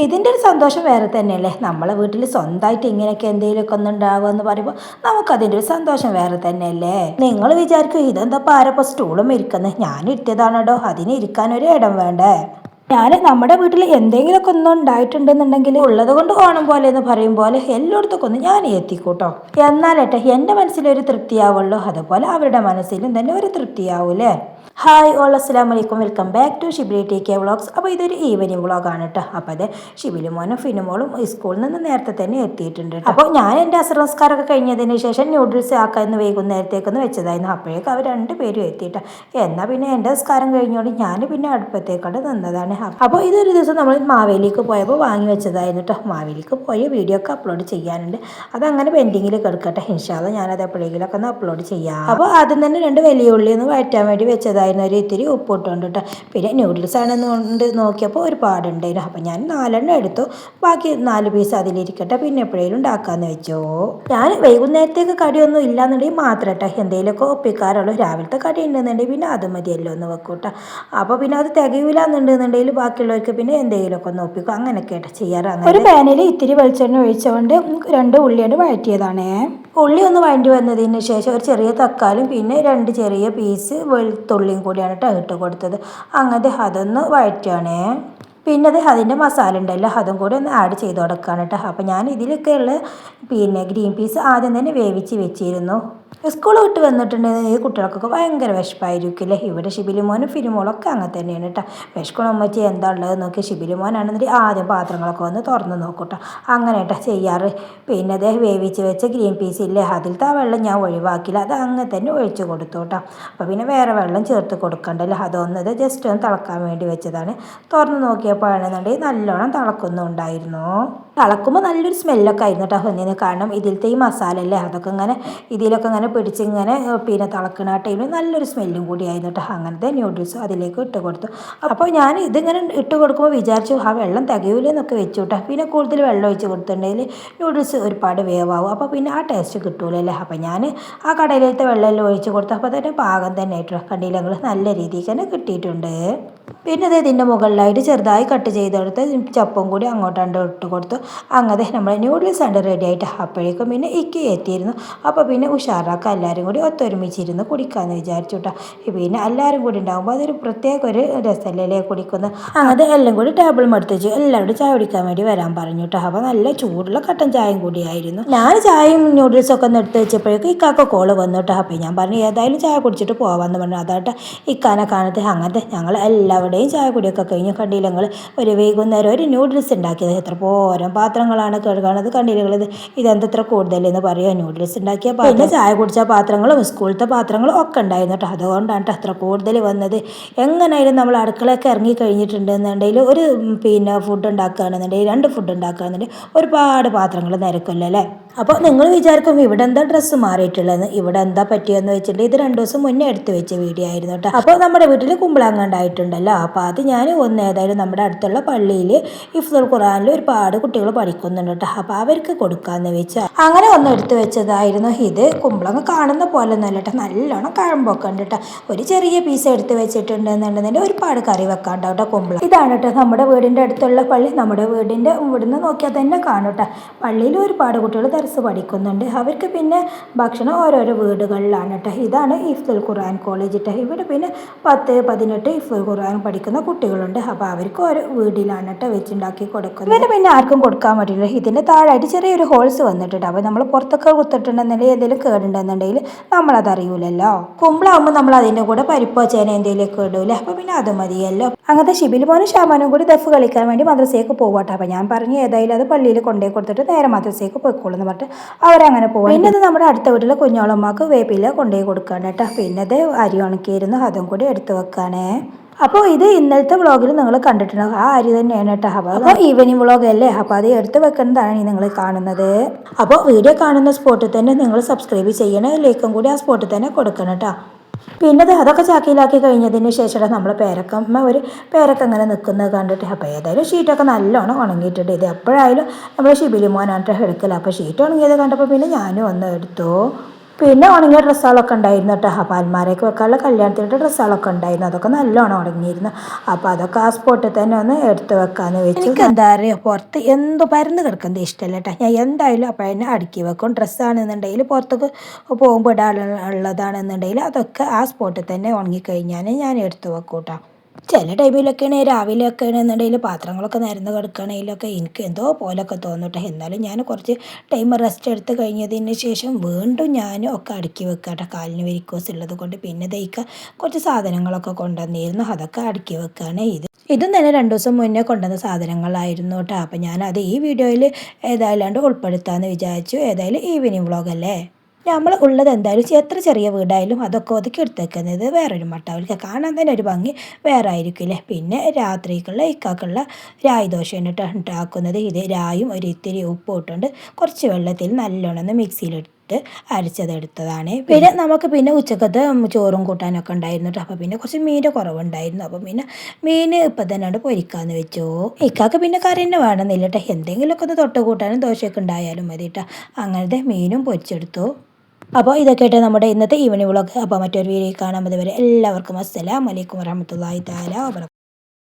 ഇതിൻ്റെ ഒരു സന്തോഷം വേറെ തന്നെയല്ലേ. നമ്മളെ വീട്ടിൽ സ്വന്തമായിട്ട് ഇങ്ങനെയൊക്കെ എന്തെങ്കിലുമൊക്കെ ഒന്നുണ്ടാവുക എന്ന് പറയുമ്പോൾ നമുക്കതിൻ്റെ ഒരു സന്തോഷം വേറെ തന്നെയല്ലേ. നിങ്ങൾ വിചാരിക്കും ഇതെന്താ ആരപ്പോൾ സ്റ്റൂളും ഇരിക്കുന്നത്, ഞാൻ ഇരുത്തിയതാണോ, അതിന് ഇരിക്കാനൊരു ഇടം വേണ്ടേ. ഞാൻ നമ്മുടെ വീട്ടിൽ എന്തെങ്കിലുമൊക്കെ ഒന്നും ഉണ്ടായിട്ടുണ്ടെന്നുണ്ടെങ്കിൽ ഉള്ളത് കൊണ്ട് ഓണം പോലെ എന്ന് പറയും പോലെ എല്ലായിടത്തൊക്കെ ഒന്ന് ഞാൻ എത്തിക്കൂട്ടോ. എന്നാലേട്ടെ എൻ്റെ മനസ്സിലൊരു തൃപ്തിയാവുള്ളൂ, അതുപോലെ അവരുടെ മനസ്സിലും തന്നെ ഒരു തൃപ്തിയാവൂലേ. ഹായ് ഓൾ, അസ്സലാമു അലൈക്കും, welcome back to Shibili T K vlogs. അപ്പോൾ ഇതൊരു ഈവനിങ് വ്ളോഗാണ് കേട്ടോ. അപ്പോൾ അത് ഷിബിലുമോനും ഫിനുമോളും സ്കൂളിൽ നിന്ന് നേരത്തെ തന്നെ എത്തിയിട്ടുണ്ട്. അപ്പോൾ ഞാൻ എൻ്റെ അസർ നമസ്കാരമൊക്കെ കഴിഞ്ഞതിന് ശേഷം ന്യൂഡിൽസ് ആക്കാമെന്ന് വൈകുന്നേരത്തേക്കൊന്ന് വെച്ചതായിരുന്നു. അപ്പോഴേക്കും അവർ രണ്ടുപേരും എത്തിയിട്ട് എന്നാൽ പിന്നെ എൻ്റെ നമസ്കാരം കഴിഞ്ഞോണ്ട് ഞാൻ പിന്നെ അടുപ്പത്തേക്കോട്ട് നിന്നതാണ്. അപ്പോൾ ഇതൊരു ദിവസം നമ്മൾ മാവേലിക്ക് പോയപ്പോൾ വാങ്ങി വെച്ചതായിരുന്നു കേട്ടോ. മാവേലിക്ക് പോയ വീഡിയോ ഒക്കെ അപ്ലോഡ് ചെയ്യാനുണ്ട്, അതങ്ങനെ പെൻഡിങ്ങിൽ കിടക്കട്ടെ. ഇൻഷാ അല്ലാഹ് ഞാനത് എപ്പോഴെങ്കിലൊക്കെ ഒന്ന് അപ്ലോഡ് ചെയ്യാം. അപ്പോൾ ആദ്യം തന്നെ 2 വലിയ ഉള്ളി ഒന്ന് വഴറ്റാൻ വേണ്ടി വെച്ചതായിരുന്നു. ഒരു ഇത്തിരി ഉപ്പിട്ടുണ്ട് കേട്ടോ. പിന്നെ ന്യൂഡിൽസ് ആണെന്ന് കൊണ്ട് നോക്കിയപ്പോൾ ഒരുപാടുണ്ടായിരുന്നു. അപ്പം ഞാൻ 4 എടുത്തു, ബാക്കി 4 പീസ് അതിലിരിക്കട്ടെ, പിന്നെ എപ്പോഴേലും ഉണ്ടാക്കാമെന്ന് വെച്ചോ. ഞാൻ വൈകുന്നേരത്തേക്ക് കടിയൊന്നും ഇല്ലാന്നുണ്ടെങ്കിൽ മാത്രം കേട്ടോ എന്തെങ്കിലുമൊക്കെ ഒപ്പിക്കാറുള്ളൂ. രാവിലത്തെ കടി ഉണ്ടെന്നുണ്ടെങ്കിൽ പിന്നെ അത് മതിയല്ലോ ഒന്ന് വെക്കൂട്ടോ. അപ്പോൾ പിന്നെ അത് തികയില്ല എന്നുണ്ടെന്നുണ്ടെങ്കിൽ ബാക്കിയുള്ളവർക്ക് പിന്നെ എന്തെങ്കിലുമൊക്കെ ഒന്ന് ഒപ്പിക്കും, അങ്ങനെയൊക്കെ കേട്ടോ ചെയ്യാറ്. അങ്ങനെ ഒരു പാനിൽ ഇത്തിരി വെളിച്ചെണ്ണ ഒഴിച്ചുകൊണ്ട് 2 ഉള്ളിയാണ് വഴറ്റിയതാണേ. ഉള്ളി ഒന്ന് വഴണ്ടി വന്നതിന് ശേഷം ഒരു ചെറിയ തക്കാളിയും പിന്നെ 2 ചെറിയ പീസ് വെളുത്തുള്ളിയും കൂടിയാണ് കേട്ടോ ഇട്ട് കൊടുത്തത്. അങ്ങനത്തെ അതൊന്ന് വഴറ്റുകയാണേ. പിന്നെ അതിൻ്റെ മസാല ഉണ്ടല്ലോ അതും കൂടി ഒന്ന് ആഡ് ചെയ്ത് കൊടുക്കുകയാണ് കേട്ടോ. അപ്പോൾ ഞാൻ ഇതിലൊക്കെയുള്ള പിന്നെ ഗ്രീൻ പീസ് ആദ്യം തന്നെ വേവിച്ച് വെച്ചിരുന്നു. സ്കൂൾ വിട്ട് വന്നിട്ടുണ്ടെങ്കിൽ ഈ കുട്ടികൾക്കൊക്കെ ഭയങ്കര വിശപ്പായിരിക്കില്ലേ. ഇവിടെ ഷിബിലിമോനും ഫിലിമോളൊക്കെ അങ്ങനെ തന്നെയാണ് കേട്ടോ. വിശക്കണം അമ്മച്ചി എന്താ ഉള്ളത് നോക്കി ഷിബിലിമോനാണെന്നിട്ട് ആദ്യം പാത്രങ്ങളൊക്കെ വന്ന് തുറന്ന് നോക്കൂട്ടോ. അങ്ങനെ കേട്ടോ ചെയ്യാറ്. പിന്നെ അതേ വേവിച്ച് വെച്ച ഗ്രീൻ പീസ് ഇല്ലേ, അതിലത്തെ ആ വെള്ളം ഞാൻ ഒഴിവാക്കില്ല, അത് അങ്ങനെ തന്നെ ഒഴിച്ച് കൊടുത്തു കേട്ടോ. അപ്പോൾ പിന്നെ വേറെ വെള്ളം ചേർത്ത് കൊടുക്കണ്ടല്ലോ, അതൊന്നത് ജസ്റ്റ് ഒന്ന് തിളക്കാൻ വേണ്ടി വെച്ചതാണ്. തുറന്ന് നോക്കിയപ്പോഴാണെന്നുണ്ടെങ്കിൽ നല്ലോണം തിളക്കുന്നുണ്ടായിരുന്നു. തിളക്കുമ്പോൾ നല്ലൊരു സ്മെല്ലൊക്കെ ആയിരുന്നു കേട്ടോ ഒന്നിന്. കാരണം ഇതിലത്തെ ഈ മസാല അല്ലേ അതൊക്കെ ഇങ്ങനെ ഇതിലൊക്കെ ഇങ്ങനെ പിടിച്ചിങ്ങനെ പിന്നെ തിളക്കണ ടൈമിൽ നല്ലൊരു സ്മെല്ലും കൂടിയായിരുന്നു കേട്ടോ. അങ്ങനത്തെ ന്യൂഡിൽസ് അതിലേക്ക് ഇട്ട് കൊടുത്തു. അപ്പോൾ ഞാൻ ഇതിങ്ങനെ ഇട്ട് കൊടുക്കുമ്പോൾ വിചാരിച്ചു ആ വെള്ളം തികയൂലെന്നൊക്കെ വെച്ചു കേട്ടോ. പിന്നെ കൂടുതൽ വെള്ളം ഒഴിച്ച് കൊടുത്തിട്ടുണ്ടെങ്കിൽ ന്യൂഡിൽസ് ഒരുപാട് വേവാകും, അപ്പോൾ പിന്നെ ആ ടേസ്റ്റ് കിട്ടൂലല്ലേ. അപ്പോൾ ഞാൻ ആ കടയിലത്തെ വെള്ളമെല്ലാം ഒഴിച്ച് കൊടുത്തു. അപ്പോൾ തന്നെ പാകം തന്നെ ആയിട്ടോ കണ്ടില്ലെങ്കിൽ നല്ല രീതിക്ക് തന്നെ കിട്ടിയിട്ടുണ്ട്. പിന്നെ അത് ഇതിൻ്റെ മുകളിലായിട്ട് ചെറുതായി കട്ട് ചെയ്തെടുത്ത് ചപ്പും കൂടി അങ്ങോട്ടാണ്ട് ഇട്ട് കൊടുത്തു. അങ്ങനെ നമ്മുടെ ന്യൂഡിൽസ് ആണ് റെഡി ആയിട്ട്. അപ്പോഴേക്കും പിന്നെ ഇക്കി എത്തിയിരുന്നു. അപ്പോൾ പിന്നെ ഉഷാറാക്കുക എല്ലാവരും കൂടി ഒത്തൊരുമിച്ചിരുന്ന് കുടിക്കാമെന്ന് വിചാരിച്ചു കേട്ടോ. പിന്നെ എല്ലാവരും കൂടി ഉണ്ടാകുമ്പോൾ അതൊരു പ്രത്യേക ഒരു രസമല്ലേ കുടിക്കുന്നത്. അങ്ങനെ എല്ലാം കൂടി ടേബിൾ മടുത്ത് വെച്ചു എല്ലാവരും ചായ കുടിക്കാൻ വേണ്ടി വരാൻ പറഞ്ഞു കേട്ടോ. അപ്പോൾ നല്ല ചൂടുള്ള കട്ടൻ ചായയും കൂടിയായിരുന്നു. ഞാൻ ചായയും ന്യൂഡിൽസൊക്കെ ഒന്ന് എടുത്ത് വെച്ചപ്പോഴേക്കും ഇക്കാക്ക കോള് വന്നു കേട്ടോ. അപ്പോൾ ഞാൻ പറഞ്ഞു ഏതായാലും ചായ കുടിച്ചിട്ട് പോകാമെന്ന് പറഞ്ഞു. അതായിട്ട് ഇക്കാനെ കാണത്തെ. അങ്ങനത്തെ ഞങ്ങൾ എല്ലാവരുടെയും ചായ കുടിയൊക്കെ കഴിഞ്ഞു. കണ്ടില്ലങ്ങൾ ഒരു വൈകുന്നേരം ഒരു ന്യൂഡിൽസ് ഉണ്ടാക്കിയത് എത്ര പോരം പാത്രങ്ങളാണ് കഴുകണത്. കണ്ടില്ലങ്ങൾ ഇതെന്തത്ര കൂടുതലെന്ന് പറയുക. ന്യൂഡിൽസ് ഉണ്ടാക്കിയ പിന്നെ ചായ കുടിച്ച പാത്രങ്ങളും സ്കൂളത്തെ പാത്രങ്ങളും ഒക്കെ ഉണ്ടായിരുന്നു കേട്ടോ. അതുകൊണ്ടാണ് അത്ര കൂടുതൽ വന്നത്. എങ്ങനെയായാലും നമ്മൾ അടുക്കളയൊക്കെ ഇറങ്ങി കഴിഞ്ഞിട്ടുണ്ടെന്നുണ്ടെങ്കിൽ ഒരു പിന്നെ ഫുഡ് ഉണ്ടാക്കുകയാണെന്നുണ്ടെങ്കിൽ 2 ഫുഡ് ഉണ്ടാക്കുകയാണെന്നുണ്ടെങ്കിൽ ഒരുപാട് പാത്രങ്ങൾ നിരക്കുമല്ലോ അല്ലേ. അപ്പോൾ നിങ്ങൾ വിചാരിക്കും ഇവിടെ എന്താ ഡ്രസ്സ് മാറിയിട്ടുള്ളത്, ഇവിടെ എന്താ പറ്റിയെന്ന് വെച്ചിട്ടുണ്ടെങ്കിൽ ഇത് 2 ദിവസം മുന്നേ എടുത്ത് വെച്ച വീഡിയോ ആയിരുന്നു കേട്ടോ. അപ്പോൾ നമ്മുടെ വീട്ടിൽ കുമ്പളങ്ങണ്ടായിട്ടുണ്ടല്ലോ. അപ്പോൾ അത് ഞാൻ ഏതായാലും നമ്മുടെ അടുത്തുള്ള പള്ളിയിൽ ഹിഫ്ദുൽ ഖുർആനിൽ ഒരുപാട് കുട്ടികൾ പഠിക്കുന്നുണ്ട് കേട്ടോ. അപ്പോൾ അവർക്ക് കൊടുക്കാമെന്ന് വെച്ചാൽ അങ്ങനെ ഒന്ന് എടുത്ത് വെച്ചതായിരുന്നു. ഇത് കുമ്പളങ്ങ കാണുന്ന പോലെ ഒന്നുമല്ല കേട്ടോ, നല്ലോണം കഴമ്പൊക്കെ ഉണ്ട് കേട്ടോ. ഒരു ചെറിയ പീസ് എടുത്ത് വെച്ചിട്ടുണ്ടെന്നുണ്ടെങ്കിൽ ഒരുപാട് കറി വെക്കാണ്ടാവും കേട്ടോ കുമ്പളം. ഇതാണ് കേട്ടോ നമ്മുടെ വീടിൻ്റെ അടുത്തുള്ള പള്ളി. നമ്മുടെ വീടിൻ്റെ ഇവിടുന്ന് നോക്കിയാൽ തന്നെ കാണും കേട്ടോ. പള്ളിയിൽ ഒരുപാട് കുട്ടികൾ ദർസ് പഠിക്കുന്നുണ്ട്. അവർക്ക് പിന്നെ ഭക്ഷണം ഓരോരോ വീടുകളിലാണ് കേട്ടോ. ഇതാണ് ഹിഫ്ദുൽ ഖുർആൻ കോളേജ് കേട്ടോ. ഇവിടെ പിന്നെ 10, 18 ഹിഫ്ദുൽ ഖുർആൻ പഠിക്കുന്ന കുട്ടികളുണ്ട്. അപ്പോൾ അവർക്ക് ഓരോ വീട്ടിലാണ് കേട്ടോ വെച്ചുണ്ടാക്കി കൊടുക്കുന്നത്. പിന്നെ ആർക്കും കൊടുക്കാൻ പറ്റില്ല. ഇതിൻ്റെ താഴായിട്ട് ചെറിയൊരു ഹോൾസ് വന്നിട്ടുണ്ട്. അപ്പോൾ നമ്മൾ പുറത്തൊക്കെ കുത്തിട്ടുണ്ടെന്നുണ്ടെങ്കിൽ എന്തെങ്കിലും കേടുണ്ടെന്നുണ്ടെങ്കിൽ നമ്മളതറിയൂലല്ലോ. കുമ്പളാകുമ്പോൾ നമ്മൾ അതിൻ്റെ കൂടെ പരിപ്പോ ചേന എന്തെങ്കിലുമൊക്കെ ഇടൂലേ. അപ്പോൾ പിന്നെ അത് മതിയല്ലോ. അങ്ങനത്തെ ഷിബിലുമോനും ഷാമാനും കൂടി ദഫ് കളിക്കാൻ വേണ്ടി മദ്രസയ്ക്ക് പോകട്ടെ. അപ്പോൾ ഞാൻ പറഞ്ഞു ഏതായാലും അത് പള്ളിയിൽ കൊണ്ടുപോയി കൊടുത്തിട്ട് നേരെ മദ്രസയ്ക്ക് പോയിക്കോളൂ എന്ന് പറഞ്ഞിട്ട് അവരങ്ങനെ പോകും. പിന്നെ അത് നമ്മുടെ അടുത്ത വീട്ടിലെ കുഞ്ഞോളമ്മക്ക് വേപ്പില കൊണ്ടുപോയി കൊടുക്കാണ് കേട്ടോ. പിന്നെ അത് അരി ഉണക്കിയിരുന്നു, അതും കൂടി എടുത്ത് വെക്കാനേ. അപ്പോൾ ഇത് ഇന്നലത്തെ വ്ളോഗിൽ നിങ്ങൾ കണ്ടിട്ടുണ്ടാവും. ആ അരി തന്നെയാണ് കേട്ടോ. അപ്പോൾ ഈവനിങ് വ്ളോഗ് അല്ലേ, അപ്പോൾ അത് എടുത്ത് വെക്കുന്നതാണ് നിങ്ങൾ കാണുന്നത്. അപ്പോൾ വീഡിയോ കാണുന്ന സ്പോട്ടിൽ തന്നെ നിങ്ങൾ സബ്സ്ക്രൈബ് ചെയ്യണേ, ലൈക്കും കൂടി ആ സ്പോട്ടിൽ തന്നെ കൊടുക്കണം കേട്ടോ. പിന്നെ അതൊക്കെ ചാക്കിയിലാക്കി കഴിഞ്ഞതിന് ശേഷം നമ്മൾ ഒരു പേരക്ക അങ്ങനെ നിൽക്കുന്നത് കണ്ടിട്ട് അപ്പോൾ ഏതായാലും ഷീറ്റൊക്കെ നല്ലോണം ഉണങ്ങിയിട്ടുണ്ട്. ഇത് എപ്പോഴായാലും നമ്മൾ ഷിബിലിമോനായിട്ട് എടുക്കില്ല. അപ്പോൾ ഷീറ്റ് ഉണങ്ങിയത് കണ്ടപ്പോൾ പിന്നെ ഞാനും ഒന്ന് എടുത്തു. പിന്നെ ഉണങ്ങിയ ഡ്രസ്സുകളൊക്കെ ഉണ്ടായിരുന്നു കേട്ടോ. അപ്പോൾ അൽമാരയൊക്കെ വെക്കാനുള്ള കല്യാണത്തിൻ്റെ ഡ്രസ്സുകളൊക്കെ ഉണ്ടായിരുന്നു. അതൊക്കെ നല്ലോണം ഉണങ്ങിയിരുന്നു. അപ്പോൾ അതൊക്കെ ആ സ്പോട്ടിൽ തന്നെ ഒന്ന് എടുത്ത് വെക്കാമെന്ന് വെച്ചു. എനിക്ക് എന്താ അറിയുക, പുറത്ത് എന്തോ പരന്ന് കിടക്കുന്നത് ഇഷ്ടമല്ല കേട്ടോ. ഞാൻ എന്തായാലും അപ്പോൾ അതിനെ അടുക്കി വെക്കും. ഡ്രസ്സാണെന്നുണ്ടെങ്കിൽ പുറത്തേക്ക് പോകുമ്പോൾ ഇടാനുള്ളതാണെന്നുണ്ടെങ്കിൽ അതൊക്കെ ആ സ്പോട്ടിൽ തന്നെ ഉണങ്ങിക്കഴിഞ്ഞാൽ ഞാൻ എടുത്ത് വെക്കും കേട്ടോ. ചില ടൈമിലൊക്കെയാണ് രാവിലെയൊക്കെ ആണെന്നുണ്ടെങ്കിൽ പാത്രങ്ങളൊക്കെ നിരന്ന് കിടക്കുകയാണെങ്കിലൊക്കെ എനിക്ക് എന്തോ പോലൊക്കെ തോന്നട്ടെ. എന്നാലും ഞാൻ കുറച്ച് ടൈം റെസ്റ്റ് എടുത്ത് കഴിഞ്ഞതിന് ശേഷം വീണ്ടും ഞാൻ ഒക്കെ അടുക്കി വെക്കട്ടെ. കാലിന് വെരിക്കോസ് ഉള്ളത് കൊണ്ട് പിന്നെ ദഹിക്കാൻ കുറച്ച് സാധനങ്ങളൊക്കെ കൊണ്ടുവന്നിരുന്നു. അതൊക്കെ അടുക്കി വെക്കുകയാണ്. ഇതും തന്നെ 2 ദിവസം മുന്നേ കൊണ്ടുവന്ന സാധനങ്ങളായിരുന്നു കേട്ടോ. അപ്പം ഞാനത് ഈ വീഡിയോയിൽ ഏതായാലും ഉൾപ്പെടുത്താമെന്ന് വിചാരിച്ചു. ഏതായാലും ഈവനിങ് വ്ളോഗല്ലേ. നമ്മൾ ഉള്ളത് എന്തായാലും എത്ര ചെറിയ വീടായാലും അതൊക്കെ ഒതുക്കി എടുത്തേക്കുന്നത് വേറൊരു മട്ടാവില്ല. കാണാൻ തന്നെ ഒരു ഭംഗി വേറെ ആയിരിക്കില്ലേ. പിന്നെ രാത്രിക്കുള്ള ഇക്കാക്കുള്ള രായി ദോശയാണ് കേട്ടോ ഉണ്ടാക്കുന്നത്. ഇത് രായും ഒരു ഇത്തിരി ഉപ്പും ഇട്ടുകൊണ്ട് കുറച്ച് വെള്ളത്തിൽ നല്ലോണം ഒന്ന് മിക്സിയിലിട്ട് അരച്ചതെടുത്തതാണ്. പിന്നെ നമുക്ക് പിന്നെ ഉച്ചക്കത്തെ ചോറും കൂട്ടാനൊക്കെ ഉണ്ടായിരുന്നു കേട്ടോ. അപ്പോൾ പിന്നെ കുറച്ച് മീൻ്റെ കുറവുണ്ടായിരുന്നു. അപ്പോൾ പിന്നെ മീൻ ഇപ്പം തന്നെ പൊരിക്കാമെന്ന് വെച്ചു. ഇക്കാക്ക് പിന്നെ കറി തന്നെ വേണമെന്നില്ല കേട്ടോ. എന്തെങ്കിലുമൊക്കെ ഒന്ന് തൊട്ട് കൂട്ടാനും ദോശയൊക്കെ ഉണ്ടായാലും മതി കേട്ടോ. അങ്ങനത്തെ മീനും പൊരിച്ചെടുത്തു. അപ്പോൾ ഇതൊക്കെ ആയിട്ട് നമ്മുടെ ഇന്നത്തെ ഈവനിങ് വ്ളോഗ്. അപ്പോൾ മറ്റൊരു വീഡിയോ കാണാൻ. അതുവരെ എല്ലാവർക്കും അസ്സലാമു അലൈക്കും വറഹ്മത്തുള്ളാഹി തആല വബറകാതുഹു.